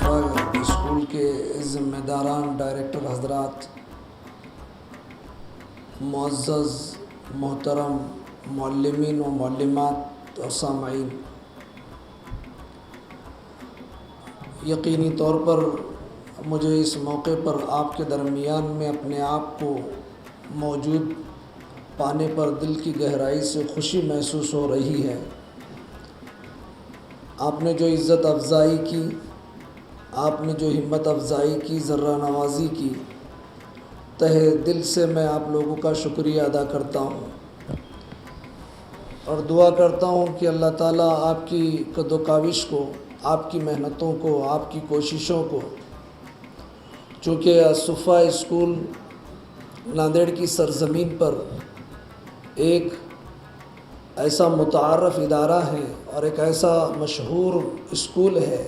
طلباء اسکول کے ذمہ داران، ڈائریکٹر حضرات، معزز محترم معلمین و معلمات اور سامعین، یقینی طور پر مجھے اس موقع پر آپ کے درمیان میں اپنے آپ کو موجود پانے پر دل کی گہرائی سے خوشی محسوس ہو رہی ہے۔ آپ نے جو عزت افزائی کی، آپ نے جو ہمت افزائی کی، ذرہ نوازی کی، تہہ دل سے میں آپ لوگوں کا شکریہ ادا کرتا ہوں اور دعا کرتا ہوں کہ اللہ تعالیٰ آپ کی قد و کاوش کو، آپ کی محنتوں کو، آپ کی کوششوں کو، چونکہ الصفا اسکول ناندیڑ کی سرزمین پر ایک ایسا متعارف ادارہ ہے اور ایک ایسا مشہور اسکول ہے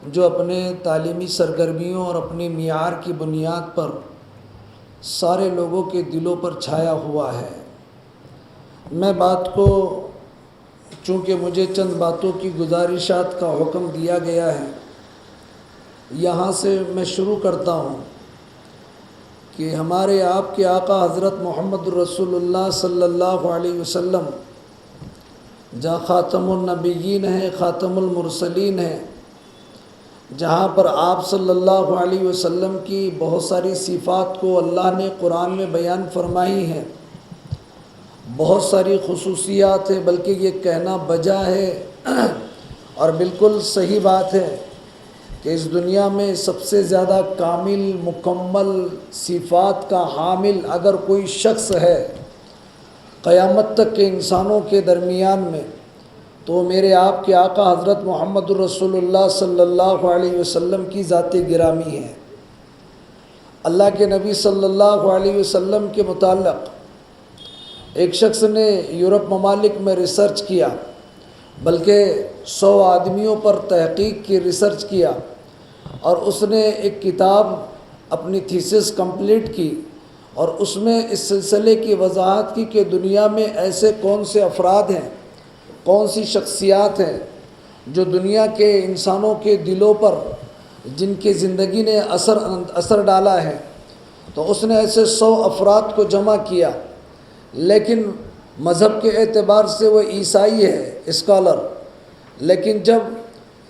جو اپنے تعلیمی سرگرمیوں اور اپنی معیار کی بنیاد پر سارے لوگوں کے دلوں پر چھایا ہوا ہے۔ میں بات کو، چونکہ مجھے چند باتوں کی گزارشات کا حکم دیا گیا ہے، یہاں سے میں شروع کرتا ہوں کہ ہمارے آپ کے آقا حضرت محمد رسول اللہ صلی اللہ علیہ وسلم جہاں خاتم النبیین ہیں، خاتم المرسلین ہیں، جہاں پر آپ صلی اللہ علیہ وسلم کی بہت ساری صفات کو اللہ نے قرآن میں بیان فرمائی ہیں، بہت ساری خصوصیات ہیں، بلکہ یہ کہنا بجا ہے اور بالکل صحیح بات ہے کہ اس دنیا میں سب سے زیادہ کامل مکمل صفات کا حامل اگر کوئی شخص ہے قیامت تک کے انسانوں کے درمیان میں، تو میرے آپ کے آقا حضرت محمد رسول اللہ صلی اللہ علیہ وسلم کی ذات گرامی ہے۔ اللہ کے نبی صلی اللہ علیہ وسلم کے متعلق ایک شخص نے یورپ ممالک میں ریسرچ کیا، بلکہ 100 آدمیوں پر تحقیق کی، ریسرچ کیا، اور اس نے ایک کتاب اپنی تھیسس کمپلیٹ کی اور اس میں اس سلسلے کی وضاحت کی کہ دنیا میں ایسے کون سے افراد ہیں، کون سی شخصیات ہیں جو دنیا کے انسانوں کے دلوں پر، جن کی زندگی نے اثر ڈالا ہے۔ تو اس نے ایسے 100 افراد کو جمع کیا، لیکن مذہب کے اعتبار سے وہ عیسائی ہے، اسکالر، لیکن جب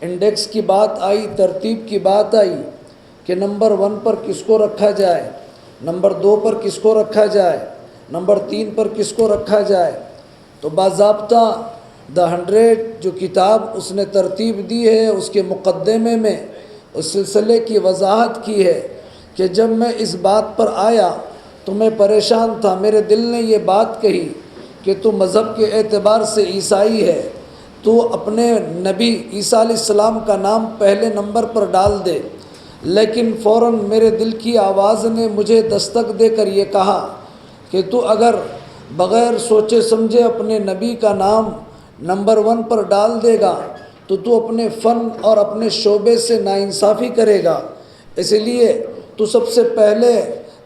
انڈیکس کی بات آئی، ترتیب کی بات آئی کہ نمبر 1 پر کس کو رکھا جائے، نمبر 2 پر کس کو رکھا جائے، نمبر 3 پر کس کو رکھا جائے، تو باضابطہ The 100 جو کتاب اس نے ترتیب دی ہے، اس کے مقدمے میں اس سلسلے کی وضاحت کی ہے کہ جب میں اس بات پر آیا تو میں پریشان تھا، میرے دل نے یہ بات کہی کہ تو مذہب کے اعتبار سے عیسائی ہے، تو اپنے نبی عیسیٰ علیہ السلام کا نام پہلے نمبر پر ڈال دے، لیکن فوراً میرے دل کی آواز نے مجھے دستک دے کر یہ کہا کہ تو اگر بغیر سوچے سمجھے اپنے نبی کا نام نمبر 1 پر ڈال دے گا تو اپنے فن اور اپنے شعبے سے ناانصافی کرے گا، اس لیے تو سب سے پہلے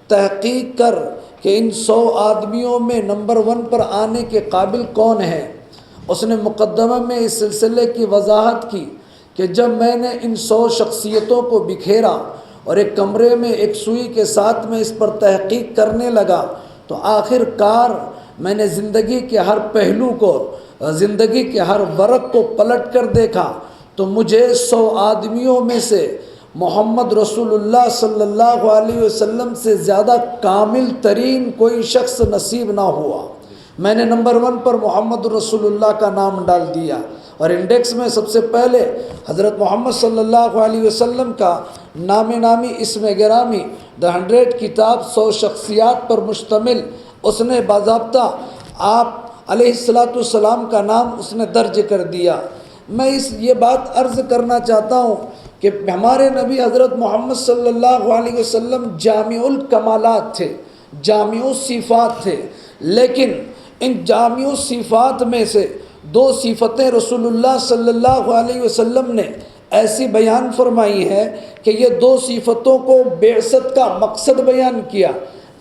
تحقیق کر کہ ان 100 آدمیوں میں نمبر 1 پر آنے کے قابل کون ہیں۔ اس نے مقدمہ میں اس سلسلے کی وضاحت کی کہ جب میں نے ان 100 شخصیتوں کو بکھیرا اور ایک کمرے میں ایک سوئی کے ساتھ میں اس پر تحقیق کرنے لگا تو آخر کار میں نے زندگی کے ہر پہلو کو، زندگی کے ہر ورق کو پلٹ کر دیکھا تو مجھے 100 آدمیوں میں سے محمد رسول اللہ صلی اللہ علیہ وسلم سے زیادہ کامل ترین کوئی شخص نصیب نہ ہوا۔ میں نے نمبر 1 پر محمد رسول اللہ کا نام ڈال دیا اور انڈیکس میں سب سے پہلے حضرت محمد صلی اللہ علیہ وسلم کا نام نامی، اسم گرامی، The 100 کتاب 100 شخصیات پر مشتمل، اس نے باضابطہ آپ علیہ السلام کا نام اس نے درج کر دیا۔ میں یہ بات عرض کرنا چاہتا ہوں کہ ہمارے نبی حضرت محمد صلی اللہ علیہ وسلم جامع الکمالات تھے، جامع الصفات تھے، لیکن ان جامع الصفات میں سے 2 صفتیں رسول اللہ صلی اللہ علیہ وسلم نے ایسی بیان فرمائی ہے کہ یہ 2 صفتوں کو بعثت کا مقصد بیان کیا،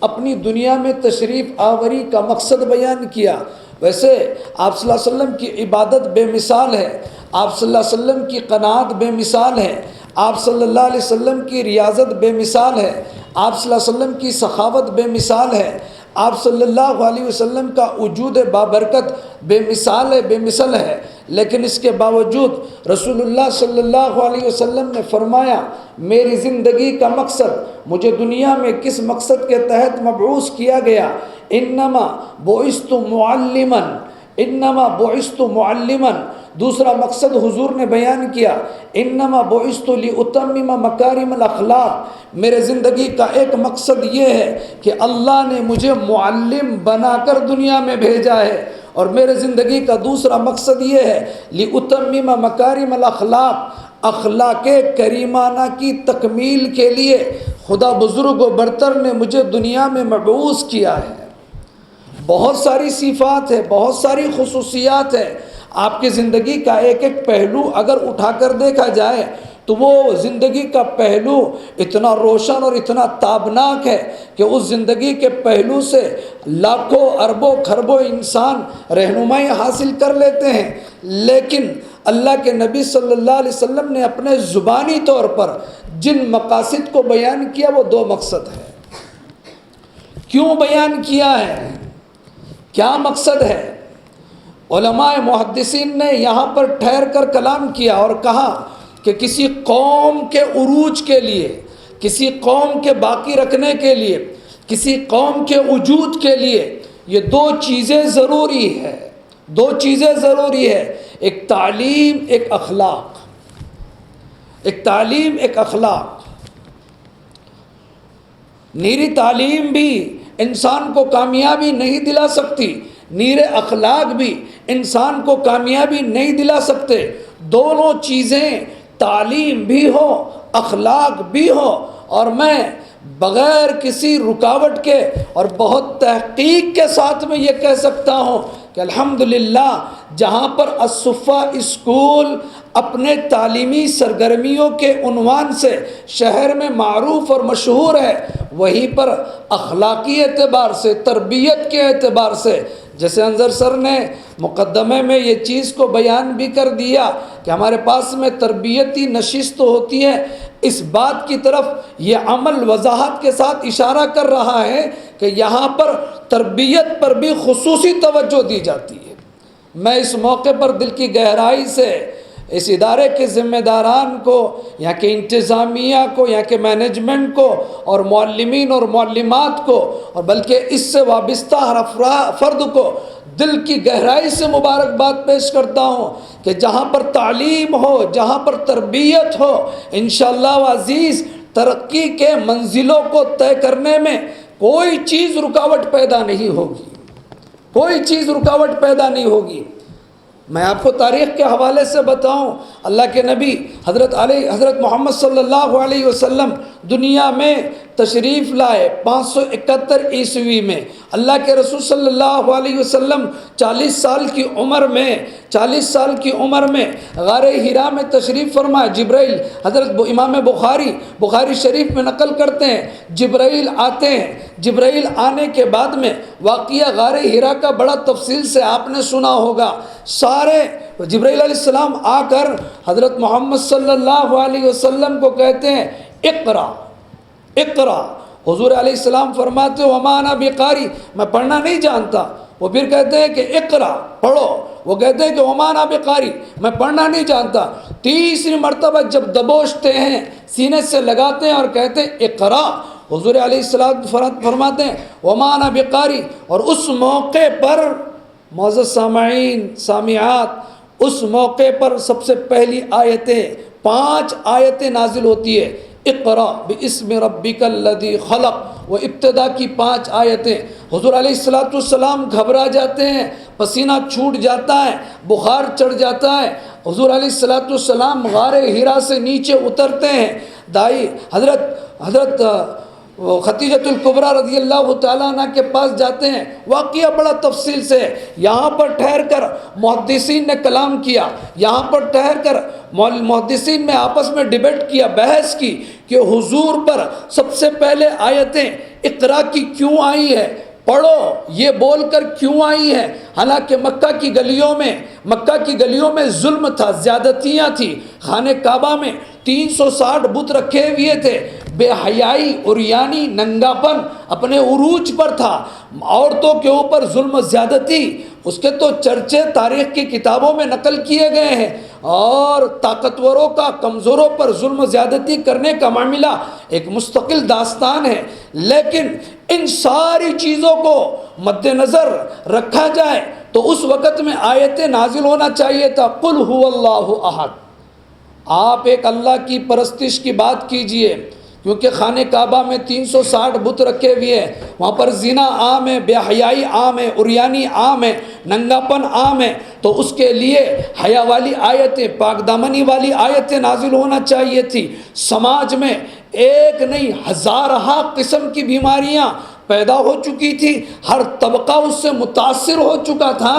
اپنی دنیا میں تشریف آوری کا مقصد بیان کیا۔ ویسے آپ صلی اللہ علیہ وسلم کی عبادت بے مثال ہے، آپ صلی اللہ علیہ وسلم کی قناعت بے مثال ہے، آپ صلی اللہ علیہ وسلم کی ریاضت بے مثال ہے، آپ صلی اللہ علیہ وسلم کی سخاوت بے مثال ہے، آپ صلی اللہ علیہ وسلم کا وجود بابرکت بے مثال ہے، بے مثل ہے، لیکن اس کے باوجود رسول اللہ صلی اللہ علیہ وسلم نے فرمایا میری زندگی کا مقصد، مجھے دنیا میں کس مقصد کے تحت مبعوث کیا گیا، انما بعثت معلما، انما بعثت معلما، دوسرا مقصد حضور نے بیان کیا انما بعثت لاتمم مکارم الاخلاق، میرے زندگی کا ایک مقصد یہ ہے کہ اللہ نے مجھے معلم بنا کر دنیا میں بھیجا ہے، اور میرے زندگی کا دوسرا مقصد یہ ہے لاتمم مکارم الاخلاق، اخلاق کریمانہ کی تکمیل کے لیے خدا بزرگ و برتر نے مجھے دنیا میں مبعوث کیا ہے۔ بہت ساری صفات ہے، بہت ساری خصوصیات ہے، آپ کی زندگی کا ایک ایک پہلو اگر اٹھا کر دیکھا جائے تو وہ زندگی کا پہلو اتنا روشن اور اتنا تابناک ہے کہ اس زندگی کے پہلو سے لاکھوں اربوں کھربوں انسان رہنمائی حاصل کر لیتے ہیں، لیکن اللہ کے نبی صلی اللہ علیہ وسلم نے اپنے زبانی طور پر جن مقاصد کو بیان کیا وہ دو مقصد ہے۔ کیوں بیان کیا ہے؟ کیا مقصد ہے؟ علماء محدثین نے یہاں پر ٹھہر کر کلام کیا اور کہا کہ کسی قوم کے عروج کے لیے، کسی قوم کے باقی رکھنے کے لیے، کسی قوم کے وجود کے لیے یہ دو چیزیں ضروری ہے، دو چیزیں ضروری ہے، ایک تعلیم، ایک اخلاق، ایک تعلیم، ایک اخلاق۔ نیری تعلیم بھی انسان کو کامیابی نہیں دلا سکتی، نیرے اخلاق بھی انسان کو کامیابی نہیں دلا سکتے، دونوں چیزیں تعلیم بھی ہو اخلاق بھی ہو، اور میں بغیر کسی رکاوٹ کے اور بہت تحقیق کے ساتھ میں یہ کہہ سکتا ہوں کہ الحمدللہ جہاں پر الصفا اسکول اپنے تعلیمی سرگرمیوں کے عنوان سے شہر میں معروف اور مشہور ہے، وہیں پر اخلاقی اعتبار سے، تربیت کے اعتبار سے، جیسے انظر سر نے مقدمے میں یہ چیز کو بیان بھی کر دیا کہ ہمارے پاس میں تربیتی نشست ہوتی ہے، اس بات کی طرف یہ عمل وضاحت کے ساتھ اشارہ کر رہا ہے کہ یہاں پر تربیت پر بھی خصوصی توجہ دی جاتی ہے۔ میں اس موقع پر دل کی گہرائی سے اس ادارے کے ذمہ داران کو، یہاں کے انتظامیہ کو، یہاں کے مینجمنٹ کو، اور معلمین اور معلمات کو، اور بلکہ اس سے وابستہ ہر فرد کو دل کی گہرائی سے مبارکباد پیش کرتا ہوں کہ جہاں پر تعلیم ہو، جہاں پر تربیت ہو، انشاءاللہ عزیز ترقی کے منزلوں کو طے کرنے میں کوئی چیز رکاوٹ پیدا نہیں ہوگی، کوئی چیز رکاوٹ پیدا نہیں ہوگی۔ میں آپ کو تاریخ کے حوالے سے بتاؤں، اللہ کے نبی حضرت محمد صلی اللہ علیہ وسلم دنیا میں تشریف لائے 571 عیسوی میں۔ اللہ کے رسول صلی اللہ علیہ وسلم 40 سال کی عمر میں غار حرا میں تشریف فرمائے۔ جبرائیل، حضرت امام بخاری شریف میں نقل کرتے ہیں، جبرائیل آتے ہیں، جبرائیل آنے کے بعد میں واقعہ غار حرا کا بڑا تفصیل سے آپ نے سنا ہوگا۔ سارے جبرائیل علیہ السلام آ کر حضرت محمد صلی اللہ علیہ وسلم کو کہتے ہیں اقرا اقرا، حضور علیہ السلام فرماتے وما انا بقاری، میں پڑھنا نہیں جانتا، وہ پھر کہتے ہیں کہ اقرا، پڑھو، وہ کہتے ہیں کہ وما انا بقاری، میں پڑھنا نہیں جانتا، تیسری مرتبہ جب دبوچتے ہیں، سینے سے لگاتے ہیں اور کہتے ہیں اقرا، حضور علیہ السلام فرماتے ہیں وما انا بقاری، اور اس موقع پر معزز سامعین سامعات، اس موقع پر سب سے پہلی آیتیں 5 آیتیں نازل ہوتی ہے، اقرا باسم ربک الذی خلق، وہ ابتدا کی 5 آیتیں۔ حضور علیہ السلام گھبرا جاتے ہیں، پسینہ چھوٹ جاتا ہے، بخار چڑھ جاتا ہے، حضور علیہ السلام غار حرا سے نیچے اترتے ہیں، دائی حضرت خدیجۃ الکبریٰ رضی اللہ تعالیٰ عنہ کے پاس جاتے ہیں۔ واقعہ بڑا تفصیل سے یہاں پر ٹھہر کر محدثین نے کلام کیا، یہاں پر ٹھہر کر محدثین نے آپس میں ڈیبیٹ کیا، بحث کی کہ حضور پر سب سے پہلے آیتیں اقرا کی کیوں آئی ہے، پڑھو یہ بول کر کیوں آئی ہے، حالانکہ مکہ کی گلیوں میں ظلم تھا، زیادتیاں تھیں، خانہ کعبہ میں 360 بت رکھے ہوئے تھے، بے حیائی، عریانی، ننگاپن اپنے عروج پر تھا، عورتوں کے اوپر ظلم و زیادتی، اس کے تو چرچے تاریخ کی کتابوں میں نقل کیے گئے ہیں، اور طاقتوروں کا کمزوروں پر ظلم و زیادتی کرنے کا معاملہ ایک مستقل داستان ہے۔ لیکن ان ساری چیزوں کو مد نظر رکھا جائے تو اس وقت میں آیت نازل ہونا چاہیے تھا، قل هو اللہ احد۔ آپ ایک اللہ کی پرستش کی بات کیجئے، کیونکہ خانہ کعبہ میں 360 بت رکھے ہوئے ہیں، وہاں پر زنا عام ہے، بے حیائی عام ہے، عریانی عام ہے، ننگاپن عام ہے، تو اس کے لیے حیا والی آیتیں، پاک دامنی والی آیتیں نازل ہونا چاہیے تھی۔ سماج میں ایک نہیں ہزارہا قسم کی بیماریاں پیدا ہو چکی تھی، ہر طبقہ اس سے متاثر ہو چکا تھا۔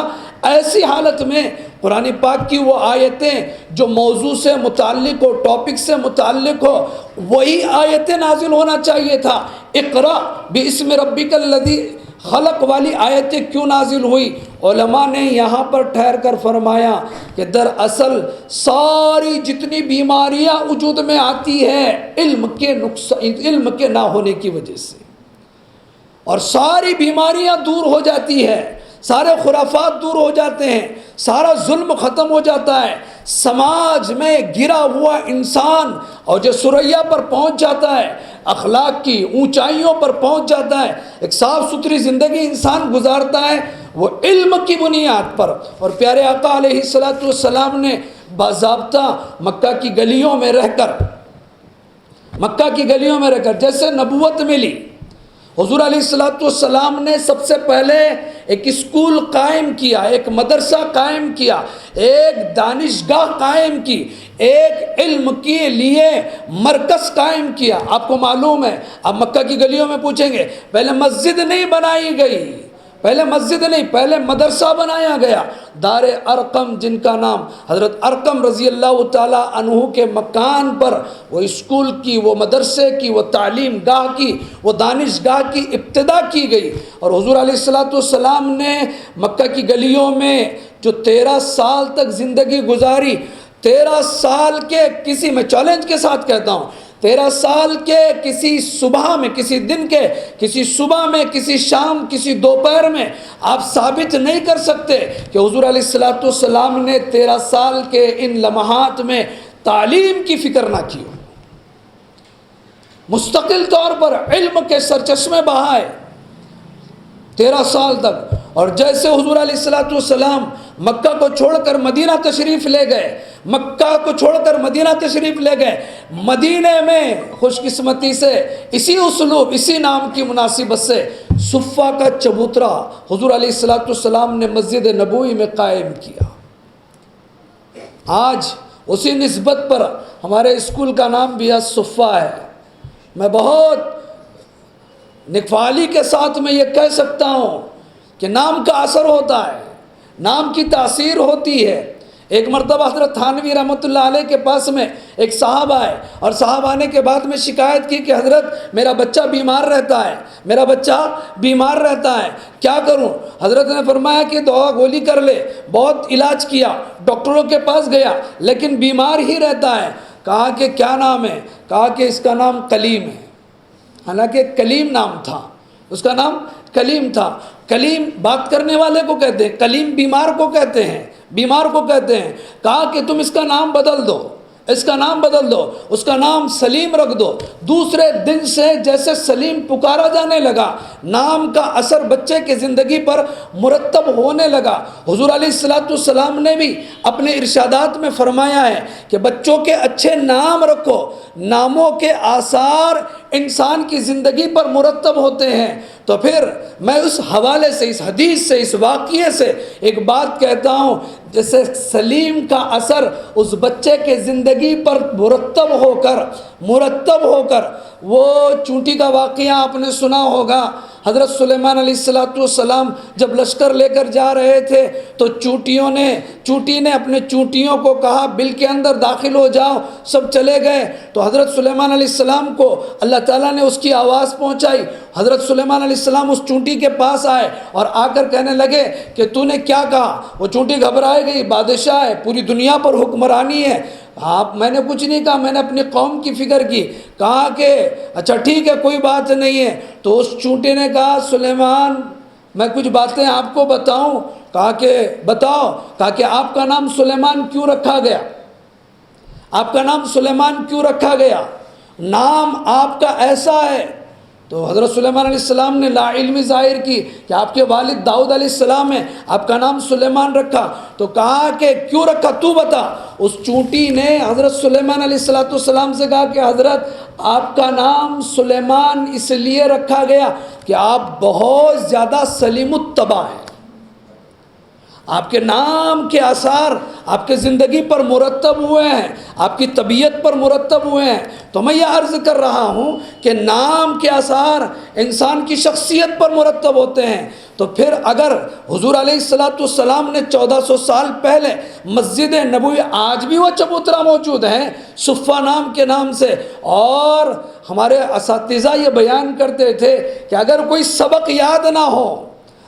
ایسی حالت میں قرآن پاک کی وہ آیتیں جو موضوع سے متعلق ہو، ٹاپک سے متعلق ہو، وہی آیتیں نازل ہونا چاہیے تھا۔ اقرأ باسم ربک الذی خلق والی آیتیں کیوں نازل ہوئی؟ علماء نے یہاں پر ٹھہر کر فرمایا کہ دراصل ساری جتنی بیماریاں وجود میں آتی ہے علم کے نہ ہونے کی وجہ سے، اور ساری بیماریاں دور ہو جاتی ہے، سارے خرافات دور ہو جاتے ہیں، سارا ظلم ختم ہو جاتا ہے، سماج میں گرا ہوا انسان اور جو سریا پر پہنچ جاتا ہے، اخلاق کی اونچائیوں پر پہنچ جاتا ہے، ایک صاف ستھری زندگی انسان گزارتا ہے وہ علم کی بنیاد پر۔ اور پیارے آقا علیہ السلام نے باضابطہ مکہ کی گلیوں میں رہ کر جیسے نبوت ملی، حضور علیہ السلام نے سب سے پہلے ایک اسکول قائم کیا، ایک مدرسہ قائم کیا، ایک دانشگاہ قائم کی، ایک علم کے لیے مرکز قائم کیا۔ آپ کو معلوم ہے، آپ مکہ کی گلیوں میں پوچھیں گے، پہلے مسجد نہیں بنائی گئی، پہلے مدرسہ بنایا گیا۔ دار ارقم، جن کا نام حضرت ارقم رضی اللہ تعالیٰ عنہ کے مکان پر وہ اسکول کی، وہ مدرسے کی، وہ تعلیم گاہ کی، وہ دانشگاہ کی ابتدا کی گئی۔ اور حضور علیہ السلام نے مکہ کی گلیوں میں جو 13 سال تک زندگی گزاری، 13 سال کے کسی، میں چیلنج کے ساتھ کہتا ہوں، 13 سال کے کسی صبح میں، کسی دن کے کسی صبح میں، کسی شام، کسی دوپہر میں آپ ثابت نہیں کر سکتے کہ حضور علیہ السلام نے 13 سال کے ان لمحات میں تعلیم کی فکر نہ کی ہو، مستقل طور پر علم کے سرچشمے بہائے 13 سال تک۔ اور جیسے حضور علیہ السلام مکہ کو چھوڑ کر مدینہ تشریف لے گئے، مدینہ میں خوش قسمتی سے اسی اسلوب، اسی نام کی مناسبت سے صفہ کا چبوترا حضور علیہ السلام نے مسجد نبوی میں قائم کیا۔ آج اسی نسبت پر ہمارے اسکول کا نام بھی صفہ ہے۔ میں بہت نکوالی کے ساتھ میں یہ کہہ سکتا ہوں کہ نام کا اثر ہوتا ہے، نام کی تاثیر ہوتی ہے۔ ایک مرتبہ حضرت تھانوی رحمۃ اللہ علیہ کے پاس میں ایک صاحب آئے، اور صاحب آنے کے بعد میں شکایت کی کہ حضرت میرا بچہ بیمار رہتا ہے، کیا کروں؟ حضرت نے فرمایا کہ دوا گولی کر لے۔ بہت علاج کیا، ڈاکٹروں کے پاس گیا، لیکن بیمار ہی رہتا ہے۔ کہا کہ کیا نام ہے؟ کہا کہ اس کا نام کلیم ہے۔ حالانکہ کلیم نام تھا، اس کا نام کلیم تھا۔ کلیم بات کرنے والے کو کہتے ہیں، کلیم بیمار کو کہتے ہیں۔ کہا کہ تم اس کا نام بدل دو، اس کا نام سلیم رکھ دو۔ دوسرے دن سے جیسے سلیم پکارا جانے لگا، نام کا اثر بچے کی زندگی پر مرتب ہونے لگا۔ حضور علیہ السلام نے بھی اپنے ارشادات میں فرمایا ہے کہ بچوں کے اچھے نام رکھو، ناموں کے آثار انسان کی زندگی پر مرتب ہوتے ہیں۔ تو پھر میں اس حوالے سے، اس حدیث سے، اس واقعے سے ایک بات کہتا ہوں، جیسے سلیم کا اثر اس بچے کے زندگی پر مرتب ہو کر وہ چونٹی کا واقعہ آپ نے سنا ہوگا۔ حضرت سلیمان علیہ السلام جب لشکر لے کر جا رہے تھے تو چونٹی نے اپنے چونٹیوں کو کہا بل کے اندر داخل ہو جاؤ، سب چلے گئے۔ تو حضرت سلیمان علیہ السلام کو اللہ تعالیٰ نے اس کی آواز پہنچائی۔ حضرت سلیمان علیہ السلام اس چونٹی کے پاس آئے اور آ کر کہنے لگے کہ تو نے کیا کہا؟ وہ چونٹی گھبرائے گئی، بادشاہ ہے، پوری دنیا پر حکمرانی ہے، آپ میں نے کچھ نہیں کہا، میں نے اپنی قوم کی فکر کی. کہا کہ اچھا ٹھیک ہے کوئی بات نہیں ہے. تو اس چونٹی نے کہا سلیمان میں کچھ باتیں آپ کو بتاؤں. کہا کہ بتاؤ. کہا کہ آپ کا نام سلیمان کیوں رکھا گیا؟ آپ کا نام سلیمان کیوں رکھا گیا؟ نام آپ کا ایسا ہے. تو حضرت سلیمان علیہ السلام نے لا علمی ظاہر کی کہ آپ کے والد داؤد علیہ السلام ہیں، آپ کا نام سلیمان رکھا. تو کہا کہ کیوں رکھا تو بتا. اس چونٹی نے حضرت سلیمان علیہ السلام سے کہا کہ حضرت آپ کا نام سلیمان اس لیے رکھا گیا کہ آپ بہت زیادہ سلیم الطبع ہیں، آپ کے نام کے آثار آپ کے زندگی پر مرتب ہوئے ہیں، آپ کی طبیعت پر مرتب ہوئے ہیں. تو میں یہ عرض کر رہا ہوں کہ نام کے آثار انسان کی شخصیت پر مرتب ہوتے ہیں. تو پھر اگر حضور علیہ السلام نے 1400 سال پہلے مسجد نبوی، آج بھی وہ چبوترا موجود ہیں صفہ نام کے نام سے، اور ہمارے اساتذہ یہ بیان کرتے تھے کہ اگر کوئی سبق یاد نہ ہو،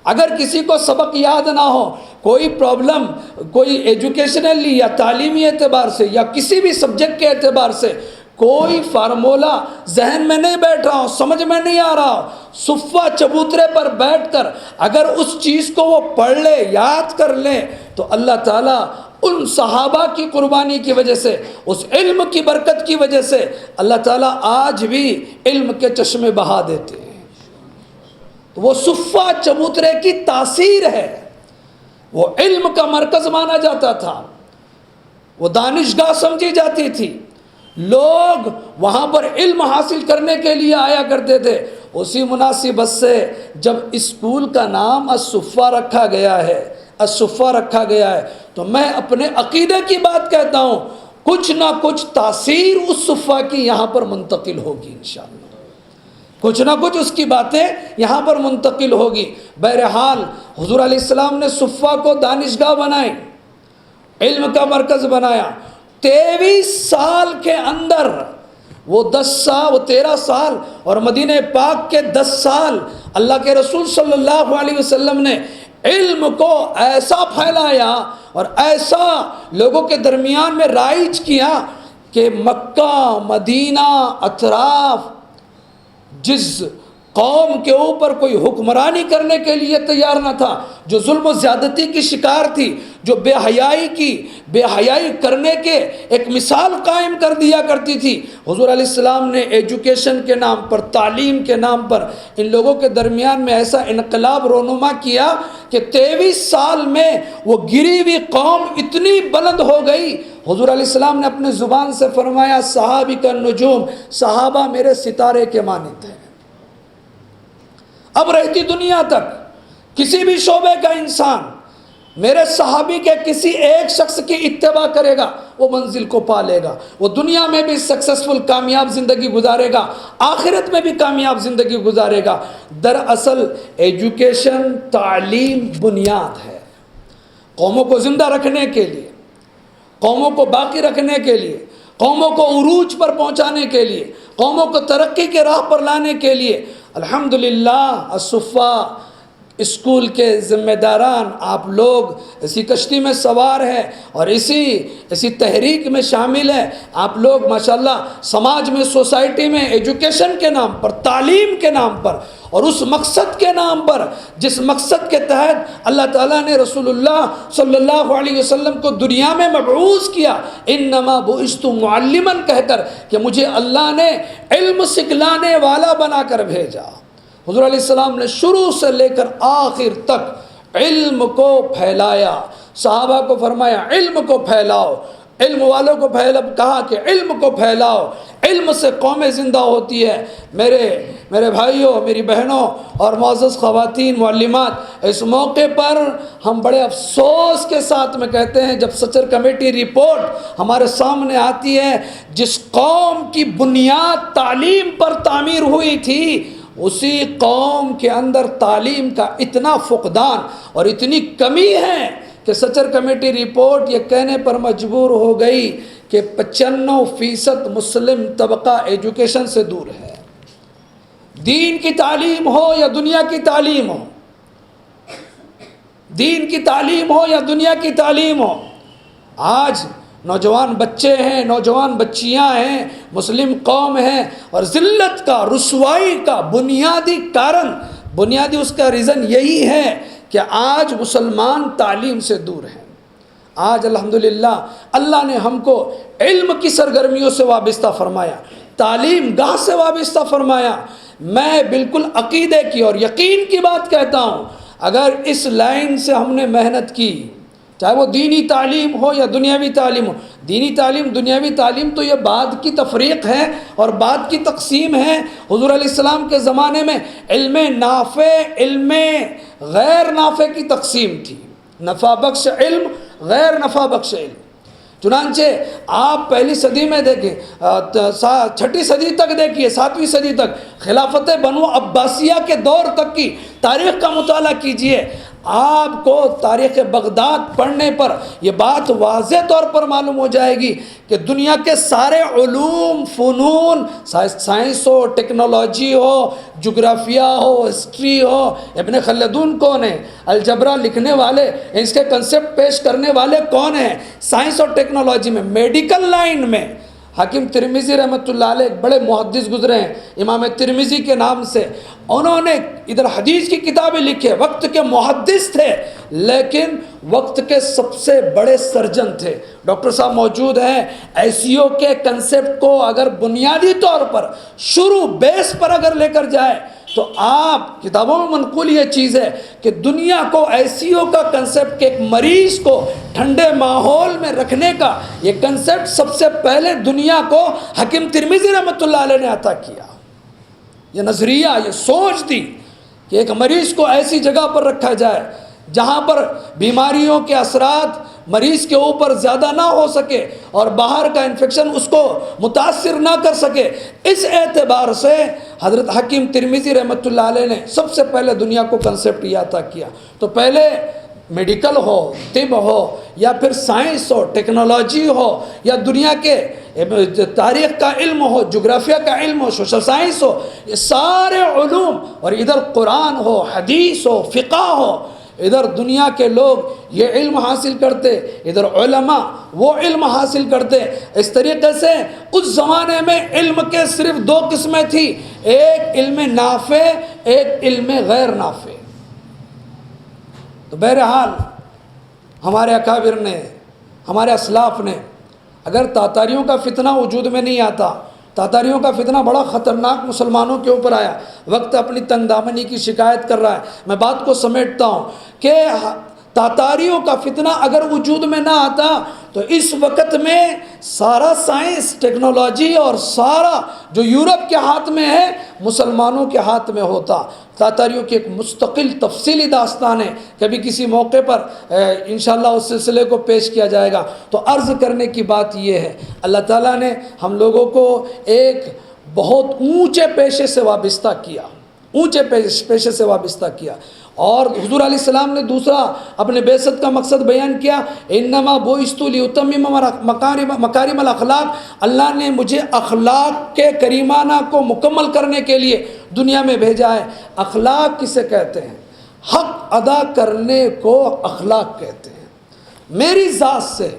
اگر کسی کو سبق یاد نہ ہو، کوئی پرابلم کوئی ایجوکیشنلی یا تعلیمی اعتبار سے یا کسی بھی سبجیکٹ کے اعتبار سے کوئی فارمولہ ذہن میں نہیں بیٹھ رہا ہو، سمجھ میں نہیں آ رہا ہو، صفہ چبوترے پر بیٹھ کر اگر اس چیز کو وہ پڑھ لے، یاد کر لے، تو اللہ تعالیٰ ان صحابہ کی قربانی کی وجہ سے، اس علم کی برکت کی وجہ سے اللہ تعالیٰ آج بھی علم کے چشمے بہا دیتے ہیں. وہ صفہ چبوترے کی تاثیر ہے. وہ علم کا مرکز مانا جاتا تھا، وہ دانشگاہ سمجھی جاتی تھی، لوگ وہاں پر علم حاصل کرنے کے لیے آیا کرتے تھے. اسی مناسبت سے جب اسکول کا نام الصفہ رکھا گیا ہے، الصفہ رکھا گیا ہے، تو میں اپنے عقیدے کی بات کہتا ہوں، کچھ نہ کچھ تاثیر اس صفہ کی یہاں پر منتقل ہوگی انشاءاللہ، کچھ نہ کچھ اس کی باتیں یہاں پر منتقل ہوگی. بہرحال حضور علیہ السلام نے صفہ کو دانشگاہ بنائی، علم کا مرکز بنایا. 23 سال کے اندر وہ 13 سال اور مدینہ پاک کے 10 سال اللہ کے رسول صلی اللہ علیہ وسلم نے علم کو ایسا پھیلایا اور ایسا لوگوں کے درمیان میں رائج کیا کہ مکہ، مدینہ، اطراف، جس قوم کے اوپر کوئی حکمرانی کرنے کے لیے تیار نہ تھا، جو ظلم و زیادتی کی شکار تھی، جو بے حیائی کرنے کے ایک مثال قائم کر دیا کرتی تھی، حضور علیہ السلام نے ایجوکیشن کے نام پر، تعلیم کے نام پر ان لوگوں کے درمیان میں ایسا انقلاب رونما کیا کہ 23 سال میں وہ گری ہوئی قوم اتنی بلند ہو گئی. حضور علیہ السلام نے اپنے زبان سے فرمایا صحابی کا نجوم، صحابہ میرے ستارے کے مانند ہیں. اب رہتی دنیا تک کسی بھی شعبے کا انسان میرے صحابی کے کسی ایک شخص کی اتباع کرے گا، وہ منزل کو پا لے گا، وہ دنیا میں بھی سکسیسفل کامیاب زندگی گزارے گا، آخرت میں بھی کامیاب زندگی گزارے گا. دراصل ایجوکیشن، تعلیم بنیاد ہے قوموں کو زندہ رکھنے کے لیے، قوموں کو باقی رکھنے کے لیے، قوموں کو عروج پر پہنچانے کے لیے، قوموں کو ترقی کے راہ پر لانے کے لیے. الحمدللہ الصفہ اسکول کے ذمہ داران آپ لوگ اسی کشتی میں سوار ہیں اور اسی تحریک میں شامل ہیں. آپ لوگ ماشاءاللہ سماج میں، سوسائٹی میں ایجوکیشن کے نام پر، تعلیم کے نام پر اور اس مقصد کے نام پر جس مقصد کے تحت اللہ تعالیٰ نے رسول اللہ صلی اللہ علیہ وسلم کو دنیا میں مبعوث کیا، انما بعثت معلما کہہ کر کہ مجھے اللہ نے علم سکھلانے والا بنا کر بھیجا. حضور علیہ السلام نے شروع سے لے کر آخر تک علم کو پھیلایا. صحابہ کو فرمایا علم کو پھیلاؤ، علم والوں کو کہا کہ علم کو پھیلاؤ، علم سے قومیں زندہ ہوتی ہے. میرے بھائیوں، میری بہنوں اور معزز خواتین معلمات، اس موقع پر ہم بڑے افسوس کے ساتھ میں کہتے ہیں جب سچر کمیٹی رپورٹ ہمارے سامنے آتی ہے، جس قوم کی بنیاد تعلیم پر تعمیر ہوئی تھی، اسی قوم کے اندر تعلیم کا اتنا فقدان اور اتنی کمی ہے کہ سچر کمیٹی رپورٹ یہ کہنے پر مجبور ہو گئی کہ 95% مسلم طبقہ ایجوکیشن سے دور ہے. دین کی تعلیم ہو یا دنیا کی تعلیم ہو، دین کی تعلیم ہو یا دنیا کی تعلیم ہو. آج نوجوان بچے ہیں، نوجوان بچیاں ہیں، مسلم قوم ہیں، اور ذلت کا، رسوائی کا بنیادی کارن، بنیادی اس کا ریزن یہی ہے کہ آج مسلمان تعلیم سے دور ہیں۔ آج الحمدللہ اللہ نے ہم کو علم کی سرگرمیوں سے وابستہ فرمایا، تعلیم گاہ سے وابستہ فرمایا۔ میں بالکل عقیدے کی اور یقین کی بات کہتا ہوں، اگر اس لائن سے ہم نے محنت کی، چاہے وہ دینی تعلیم ہو یا دنیاوی تعلیم ہو، دینی تعلیم دنیاوی تعلیم تو یہ بعد کی تفریق ہے اور بعد کی تقسیم ہے۔ حضور علیہ السلام کے زمانے میں علم نافع، علم غیر نافع کی تقسیم تھی، نفع بخش علم، غیر نفع بخش علم۔ چنانچہ آپ پہلی صدی میں دیکھیں، چھٹی صدی تک دیکھیے، 7ویں صدی تک، خلافت بنو عباسیہ کے دور تک کی تاریخ کا مطالعہ کیجئے، آپ کو تاریخ بغداد پڑھنے پر یہ بات واضح طور پر معلوم ہو جائے گی کہ دنیا کے سارے علوم، فنون، سائنس ہو، ٹیکنالوجی ہو، جغرافیہ ہو، ہسٹری ہو، ابن خلدون کون ہے، الجبرا لکھنے والے، اس کے کنسپٹ پیش کرنے والے کون ہیں، سائنس اور ٹیکنالوجی میں، میڈیکل لائن میں حاکم ترمذی رحمۃ اللہ علیہ ایک بڑے محدث گزرے ہیں امام ترمذی کے نام سے، انہوں نے ادھر حدیث کی کتابیں لکھی، وقت کے محدث تھے لیکن وقت کے سب سے بڑے سرجن تھے۔ ڈاکٹر صاحب موجود ہیں، ایسیو کے کنسپٹ کو اگر بنیادی طور پر شروع بیس پر اگر لے کر جائے تو آپ کتابوں میں منقول یہ چیز ہے کہ دنیا کو ایسیو کا کنسپٹ کہ ایک مریض کو ٹھنڈے ماحول میں رکھنے کا یہ کنسپٹ سب سے پہلے دنیا کو حکیم ترمذی رحمۃ اللہ علیہ نے عطا کیا۔ یہ نظریہ، یہ سوچ دی کہ ایک مریض کو ایسی جگہ پر رکھا جائے جہاں پر بیماریوں کے اثرات مریض کے اوپر زیادہ نہ ہو سکے اور باہر کا انفیکشن اس کو متاثر نہ کر سکے۔ اس اعتبار سے حضرت حکیم ترمذی رحمۃ اللہ علیہ نے سب سے پہلے دنیا کو کنسپٹ یہ عطا کیا۔ تو پہلے میڈیکل ہو، طب ہو، یا پھر سائنس ہو، ٹیکنالوجی ہو، یا دنیا کے تاریخ کا علم ہو، جغرافیہ کا علم ہو، سوشل سائنس ہو، یہ سارے علوم، اور ادھر قرآن ہو، حدیث ہو، فقہ ہو، ادھر دنیا کے لوگ یہ علم حاصل کرتے، ادھر علماء وہ علم حاصل کرتے۔ اس طریقے سے اس زمانے میں علم کے صرف 2 قسمیں تھی، ایک علم نافع، ایک علم غیر نافع۔ تو بہرحال ہمارے اکابر نے، ہمارے اسلاف نے، اگر تاتاریوں کا فتنہ وجود میں نہیں آتا، تاتاریوں کا فتنہ بڑا خطرناک مسلمانوں کے اوپر آیا، وقت اپنی تنگ دامنی کی شکایت کر رہا ہے، میں بات کو سمیٹتا ہوں کہ تاتاریوں کا فتنہ اگر وجود میں نہ آتا تو اس وقت میں سارا سائنس، ٹیکنالوجی اور سارا جو یورپ کے ہاتھ میں ہے مسلمانوں کے ہاتھ میں ہوتا۔ تاتاریوں کی ایک مستقل تفصیلی داستان ہے، کبھی کسی موقع پر انشاءاللہ اس سلسلے کو پیش کیا جائے گا۔ تو عرض کرنے کی بات یہ ہے، اللہ تعالیٰ نے ہم لوگوں کو ایک بہت اونچے پیشے سے وابستہ کیا، اونچے پیشے سے وابستہ کیا، اور حضور علیہ السلام نے دوسرا اپنے بعثت کا مقصد بیان کیا، انما بعثت لاتمم مکارم الاخلاق، اللہ نے مجھے اخلاق کے کریمانہ کو مکمل کرنے کے لیے دنیا میں بھیجا ہے۔ اخلاق کسے کہتے ہیں؟ حق ادا کرنے کو اخلاق کہتے ہیں۔ میری ذات سے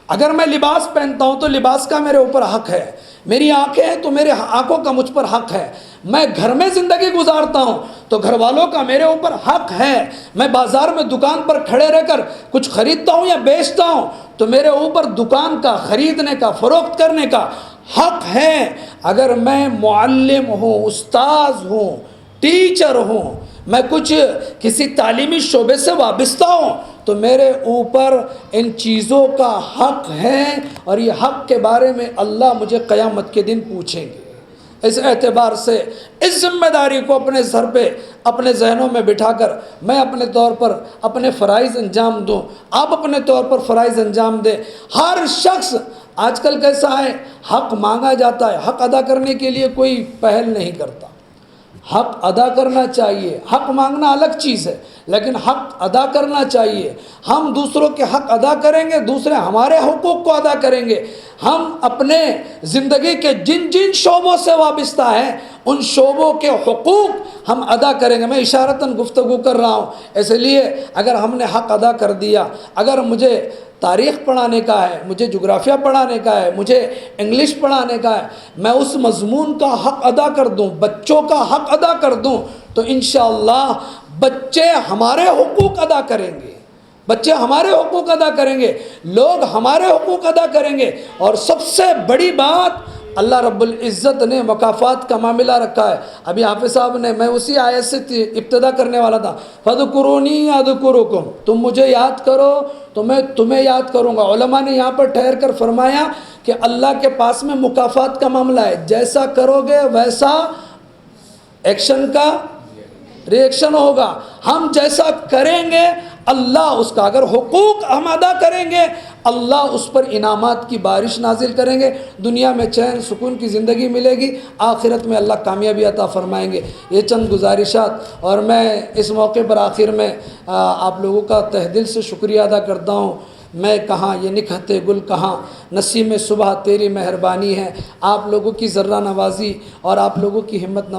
اگر میں لباس پہنتا ہوں تو لباس کا میرے اوپر حق ہے، میری آنکھیں ہیں تو میرے آنکھوں کا مجھ پر حق ہے، میں گھر میں زندگی گزارتا ہوں تو گھر والوں کا میرے اوپر حق ہے، میں بازار میں دکان پر کھڑے رہ کر کچھ خریدتا ہوں یا بیچتا ہوں تو میرے اوپر دکان کا، خریدنے کا، فروخت کرنے کا حق ہے۔ اگر میں معلم ہوں، استاذ ہوں، ٹیچر ہوں، میں کچھ کسی تعلیمی شعبے سے وابستہ ہوں تو میرے اوپر ان چیزوں کا حق ہے، اور یہ حق کے بارے میں اللہ مجھے قیامت کے دن پوچھیں گے۔ اس اعتبار سے اس ذمہ داری کو اپنے سر پہ، اپنے ذہنوں میں بٹھا کر میں اپنے طور پر اپنے فرائض انجام دوں، آپ اپنے طور پر فرائض انجام دیں۔ ہر شخص آج کل کیسا ہے، حق مانگا جاتا ہے، حق ادا کرنے کے لیے کوئی پہل نہیں کرتا۔ حق ادا کرنا چاہیے، حق مانگنا الگ چیز ہے، لیکن حق ادا کرنا چاہیے۔ ہم دوسروں کے حق ادا کریں گے، دوسرے ہمارے حقوق کو ادا کریں گے۔ ہم اپنے زندگی کے جن جن شعبوں سے وابستہ ہیں ان شعبوں کے حقوق ہم ادا کریں گے۔ میں اشارتاً گفتگو کر رہا ہوں، اس لیے اگر ہم نے حق ادا کر دیا، اگر مجھے تاریخ پڑھانے کا ہے، مجھے جغرافیہ پڑھانے کا ہے، مجھے انگلش پڑھانے کا ہے، میں اس مضمون کا حق ادا کر دوں، بچوں کا حق ادا کر دوں، تو انشاءاللہ بچے ہمارے حقوق ادا کریں گے، بچے ہمارے حقوق ادا کریں گے، لوگ ہمارے حقوق ادا کریں گے۔ اور سب سے بڑی بات، اللہ رب العزت نے مکافات کا معاملہ رکھا ہے۔ ابھی حافظ صاحب نے، میں اسی آیت سے ابتدا کرنے والا تھا، فَاذْكُرُونِي أَذْكُرُكُمْ، تم مجھے یاد کرو تو میں تمہیں یاد کروں گا۔ علماء نے یہاں پر ٹھہر کر فرمایا کہ اللہ کے پاس میں مکافات کا معاملہ ہے، جیسا کرو گے ویسا ایکشن کا ری ایکشن ہوگا، ہم جیسا کریں گے اللہ اس کا، اگر حقوق ہم ادا کریں گے اللہ اس پر انعامات کی بارش نازل کریں گے، دنیا میں چین سکون کی زندگی ملے گی، آخرت میں اللہ کامیابی عطا فرمائیں گے۔ یہ چند گزارشات، اور میں اس موقع پر آخر میں آپ لوگوں کا تہ دل سے شکریہ ادا کرتا ہوں۔ میں کہاں، یہ نکہتے گل کہاں، نسیم صبح تیری مہربانی ہے، آپ لوگوں کی ذرہ نوازی اور آپ لوگوں کی ہمت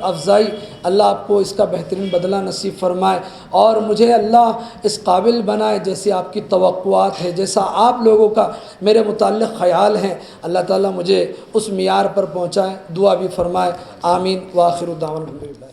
افزائی، اللہ آپ کو اس کا بہترین بدلہ نصیب فرمائے، اور مجھے اللہ اس قابل بنائے جیسے آپ کی توقعات ہے، جیسا آپ لوگوں کا میرے متعلق خیال ہیں، اللہ تعالیٰ مجھے اس معیار پر پہنچائے، دعا بھی فرمائے، آمین، وآخر دعوانا الحمدللہ۔